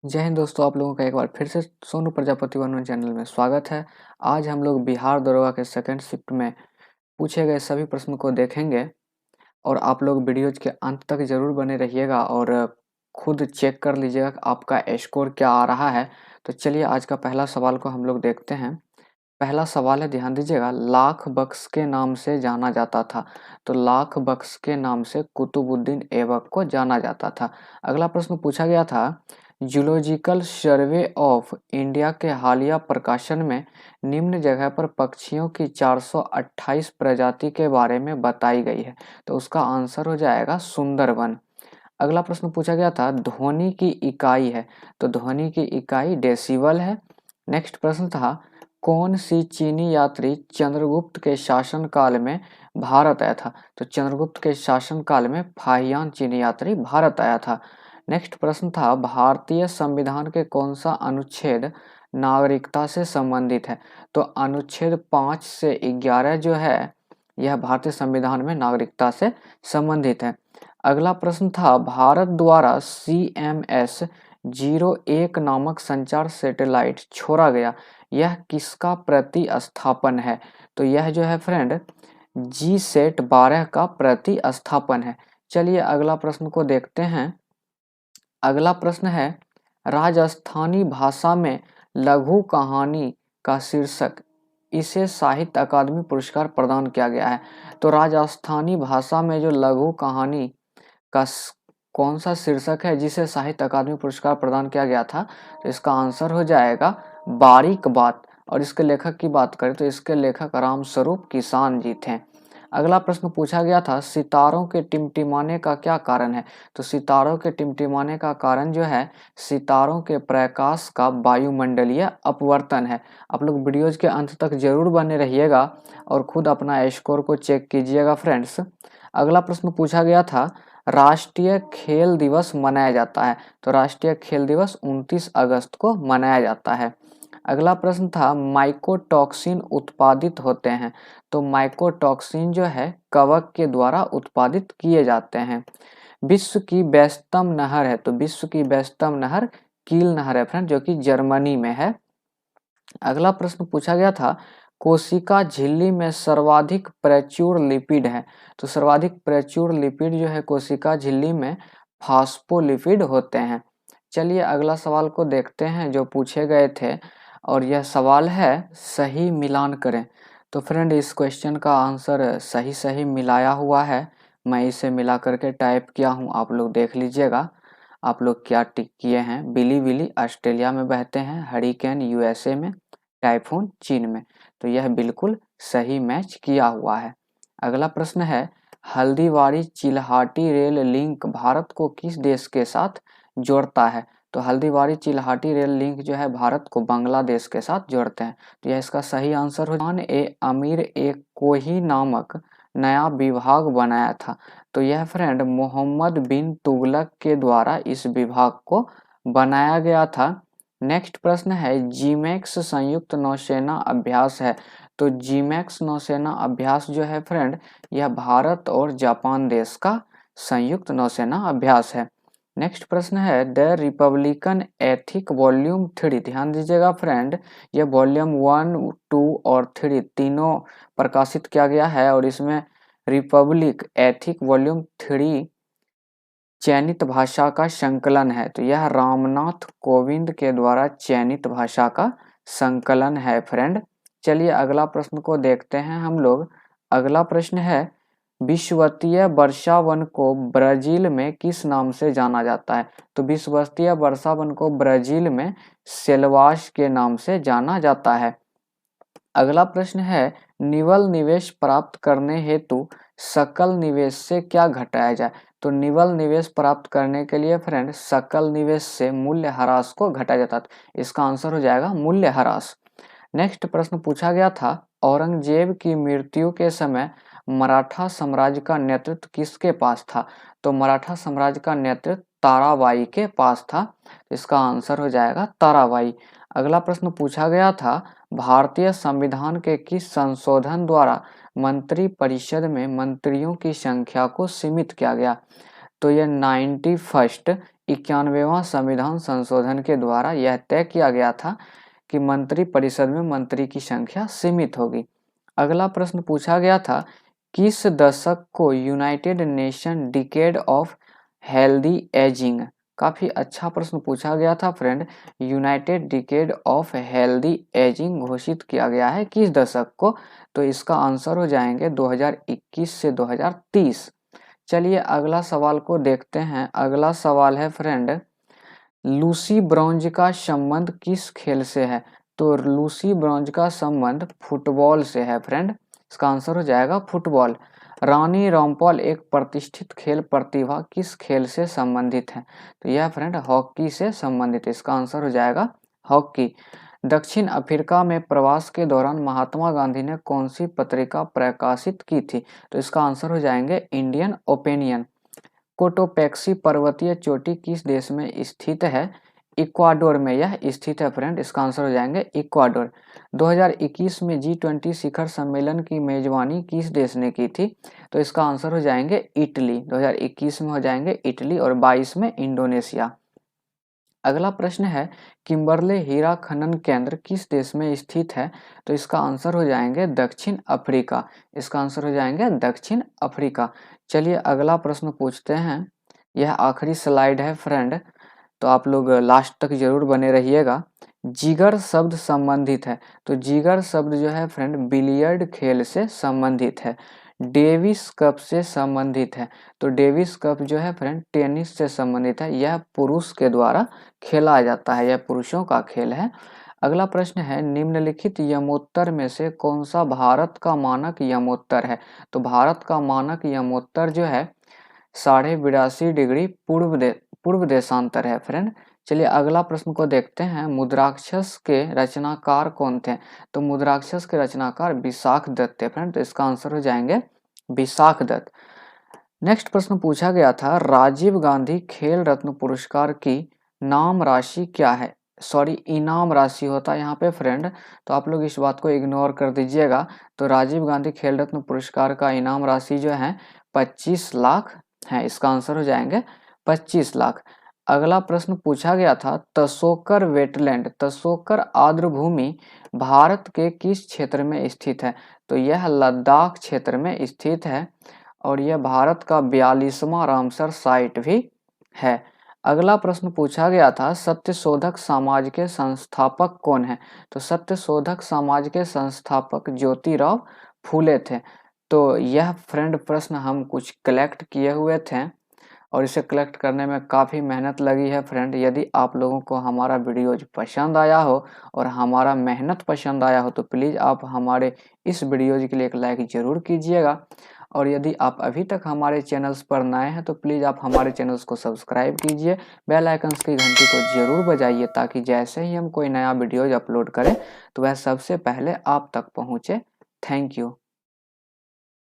जय हिंद दोस्तों, आप लोगों का एक बार फिर से सोनू प्रजापति वन चैनल में स्वागत है। आज हम लोग बिहार दरोगा के सेकंड शिफ्ट में पूछे गए सभी प्रश्नों को देखेंगे और आप लोग वीडियोज के अंत तक जरूर बने रहिएगा और खुद चेक कर लीजिएगा कि आपका स्कोर क्या आ रहा है। तो चलिए आज का पहला सवाल को हम लोग देखते हैं। पहला सवाल है, ध्यान दीजिएगा, लाख बख्श के नाम से जाना जाता था। तो लाख बख्श के नाम से कुतुबुद्दीन ऐबक को जाना जाता था। अगला प्रश्न पूछा गया था, जूलॉजिकल सर्वे ऑफ इंडिया के हालिया प्रकाशन में निम्न जगह पर पक्षियों की 428 प्रजाति के बारे में बताई गई है। तो उसका आंसर हो जाएगा सुंदरवन। अगला प्रश्न पूछा गया था, ध्वनि की इकाई है। तो ध्वनि की इकाई डेसिबल है। नेक्स्ट प्रश्न था, कौन सी चीनी यात्री चंद्रगुप्त के शासनकाल में भारत आया था। तो चंद्रगुप्त के शासनकाल में फाहियान चीनी यात्री भारत आया था। नेक्स्ट प्रश्न था, भारतीय संविधान के कौन सा अनुच्छेद नागरिकता से संबंधित है। तो अनुच्छेद 5 से 11 जो है यह भारतीय संविधान में नागरिकता से संबंधित है। अगला प्रश्न था, भारत द्वारा CMS-01 नामक संचार सैटेलाइट छोड़ा गया, यह किसका प्रतिस्थापन है। तो यह जो है फ्रेंड GSAT-12 का प्रतिस्थापन है। चलिए अगला प्रश्न को देखते हैं। अगला प्रश्न है, राजस्थानी भाषा में लघु कहानी का शीर्षक, इसे साहित्य अकादमी पुरस्कार प्रदान किया गया है। तो राजस्थानी भाषा में जो लघु कहानी का कौन सा शीर्षक है जिसे साहित्य अकादमी पुरस्कार प्रदान किया गया था। तो इसका आंसर हो जाएगा बारीक बात। और इसके लेखक की बात करें तो इसके लेखक रामस्वरूप किसान जी थे। अगला प्रश्न पूछा गया था, सितारों के टिमटिमाने का क्या कारण है। तो सितारों के टिमटिमाने का कारण जो है सितारों के प्रकाश का वायुमंडलीय अपवर्तन है। आप लोग वीडियोज के अंत तक जरूर बने रहिएगा और खुद अपना स्कोर को चेक कीजिएगा फ्रेंड्स। अगला प्रश्न पूछा गया था, राष्ट्रीय खेल दिवस मनाया जाता है। तो राष्ट्रीय खेल दिवस 29 अगस्त को मनाया जाता है। अगला प्रश्न था, माइकोटॉक्सिन उत्पादित होते हैं। तो माइकोटॉक्सिन जो है कवक के द्वारा उत्पादित किए जाते हैं। विश्व की व्यस्तम नहर है। तो विश्व की व्यस्तम नहर कील नहर है फ्रेंड, जो कि जर्मनी में है। अगला प्रश्न पूछा गया था, कोशिका झिल्ली में सर्वाधिक प्रचुर लिपिड है। तो सर्वाधिक प्रचुर लिपिड जो है कोशिका झिल्ली में फास्फोलिपिड होते हैं। चलिए अगला सवाल को देखते हैं जो पूछे गए थे और यह सवाल है, सही मिलान करें। तो फ्रेंड इस क्वेश्चन का आंसर सही सही मिलाया हुआ है। मैं इसे मिला करके टाइप किया हूँ, आप लोग देख लीजिएगा आप लोग क्या टिक किए हैं। बिली बिली ऑस्ट्रेलिया में बहते हैं, हरिकेन USA में, टाइफून चीन में। तो यह बिल्कुल सही मैच किया हुआ है। अगला प्रश्न है, हल्दीबाड़ी चिल्हाटी रेल लिंक भारत को किस देश के साथ जोड़ता है। तो हल्दीबाड़ी चिल्हाटी रेल लिंक जो है भारत को बांग्लादेश के साथ जोड़ते हैं। तो यह इसका सही आंसर हो। अमीर एक कोही नामक नया विभाग बनाया था। तो यह फ्रेंड मोहम्मद बिन तुगलक के द्वारा इस विभाग को बनाया गया था। नेक्स्ट प्रश्न है, जीमैक्स संयुक्त नौसेना अभ्यास है। तो जीमैक्स नौसेना अभ्यास जो है फ्रेंड यह भारत और जापान देश का संयुक्त नौसेना अभ्यास है। नेक्स्ट प्रश्न है, द रिपब्लिकन एथिक वॉल्यूम 3, ध्यान दीजिएगा फ्रेंड यह वॉल्यूम 1, 2 और 3 तीनों प्रकाशित किया गया है और इसमें रिपब्लिक एथिक वॉल्यूम 3 चयनित भाषा का संकलन है। तो यह रामनाथ कोविंद के द्वारा चयनित भाषा का संकलन है फ्रेंड। चलिए अगला प्रश्न को देखते हैं हम लोग। अगला प्रश्न है, विषुवतीय वर्षावन को ब्राजील में किस नाम से जाना जाता है। तो विषुवतीय वर्षावन को ब्राजील में सेल्वास के नाम से जाना जाता है। अगला प्रश्न है, निवल निवेश प्राप्त करने हेतु सकल निवेश से क्या घटाया जाए। तो निवल निवेश प्राप्त करने के लिए फ्रेंड सकल निवेश से मूल्य ह्रास को घटाया जाता है। इसका आंसर हो जाएगा मूल्य ह्रास। नेक्स्ट प्रश्न पूछा गया था, औरंगजेब की मृत्यु के समय मराठा साम्राज्य का नेतृत्व किसके पास था। तो मराठा साम्राज्य का नेतृत्व ताराबाई के पास था। इसका आंसर हो जाएगा ताराबाई। अगला प्रश्न पूछा गया था, भारतीय संविधान के किस संशोधन द्वारा मंत्री परिषद में मंत्रियों की संख्या को सीमित किया गया। तो यह 91 91वां संविधान संशोधन के द्वारा यह तय किया गया था कि मंत्रिपरिषद में मंत्री की संख्या सीमित होगी। अगला प्रश्न पूछा गया था, किस दशक को United nation decade of healthy ageing? काफ़ी अच्छा प्रश्न पूछा गया था friend. United decade of healthy ageing घोषित किया गया है किस दशक को? तो इसका आंसर हो जाएंगे 2021 से 2030। चलिए अगला सवाल को देखते हैं। अगला सवाल है फ्रेंड, लूसी ब्रॉन्ज का संबंध किस खेल से है? तो लूसी ब्रॉन्ज का संबंध फुटबॉल से है फ्रेंड। इसका आंसर हो जाएगा फुटबॉल। रानी रामपाल एक प्रतिष्ठित खेल प्रतिभा किस खेल से संबंधित है? तो यह फ्रेंड हॉकी से संबंधित है। इसका आंसर हो जाएगा हॉकी। दक्षिण अफ्रीका में प्रवास के दौरान महात्मा गांधी ने कौन सी पत्रिका प्रकाशित की थी? तो इसका आंसर हो जाएंगे इंडियन ओपिनियन। कोटोपैक्सी पर्वतीय चोटी किस देश में स्थित है? इक्वाडोर में यह स्थित है फ्रेंड। इसका आंसर हो जाएंगे इक्वाडोर। 2021 में G20 शिखर सम्मेलन की मेजबानी किस देश ने की थी? तो इसका आंसर हो जाएंगे इटली। 2021 में हो जाएंगे इटली और 22 में इंडोनेशिया। अगला प्रश्न है, किम्बरले हीरा खनन केंद्र किस देश में स्थित है? तो इसका आंसर हो जाएंगे दक्षिण अफ्रीका। इसका आंसर हो जाएंगे दक्षिण अफ्रीका। चलिए अगला प्रश्न पूछते हैं। यह आखिरी स्लाइड है फ्रेंड, तो आप लोग लास्ट तक जरूर बने रहिएगा। जिगर शब्द संबंधित है, तो जिगर शब्द जो है फ्रेंड बिलियर्ड खेल से संबंधित है। डेविस कप से संबंधित है, तो डेविस कप जो है फ्रेंड टेनिस से संबंधित है। यह पुरुष के द्वारा खेला जाता है, यह पुरुषों का खेल है। अगला प्रश्न है, निम्नलिखित यमोत्तर में से कौन सा भारत का मानक यमोत्तर है? तो भारत का मानक यमोत्तर जो है 82.5 डिग्री पूर्व देशांतर है फ्रेंड। चलिए अगला प्रश्न को देखते हैं। मुद्राक्षस के रचनाकार कौन थे? तो मुद्राक्षस के रचनाकार विशाख दत्त थे फ्रेंड। तो इसका आंसर हो जाएंगे विशाख दत्त। नेक्स्ट प्रश्न पूछा गया था, राजीव गांधी खेल रत्न पुरस्कार की नाम राशि क्या है? सॉरी, इनाम राशि होता है यहाँ पे फ्रेंड, तो आप लोग इस बात को इग्नोर कर दीजिएगा। तो राजीव गांधी खेल रत्न पुरस्कार का इनाम राशि जो है 25 लाख है। इसका आंसर हो जाएंगे 25 लाख। अगला प्रश्न पूछा गया था, तसोकर वेटलैंड, तसोकर आर्द्र भूमि भारत के किस क्षेत्र में स्थित है? तो यह लद्दाख क्षेत्र में स्थित है और यह भारत का 42वां रामसर साइट भी है। अगला प्रश्न पूछा गया था, सत्यशोधक समाज के संस्थापक कौन है? तो सत्यशोधक समाज के संस्थापक ज्योतिराव फूले थे। तो यह फ्रेंड प्रश्न हम कुछ कलेक्ट किए हुए थे और इसे कलेक्ट करने में काफ़ी मेहनत लगी है फ्रेंड। यदि आप लोगों को हमारा वीडियोज पसंद आया हो और हमारा मेहनत पसंद आया हो तो प्लीज़ आप हमारे इस वीडियोज के लिए एक लाइक ज़रूर कीजिएगा। और यदि आप अभी तक हमारे चैनल्स पर नए हैं तो प्लीज़ आप हमारे चैनल्स को सब्सक्राइब कीजिए, बेल आइकन्स की घंटी को ज़रूर बजाइए ताकि जैसे ही हम कोई नया वीडियोज अपलोड करें तो वह सबसे पहले आप तक पहुँचे। Thank you.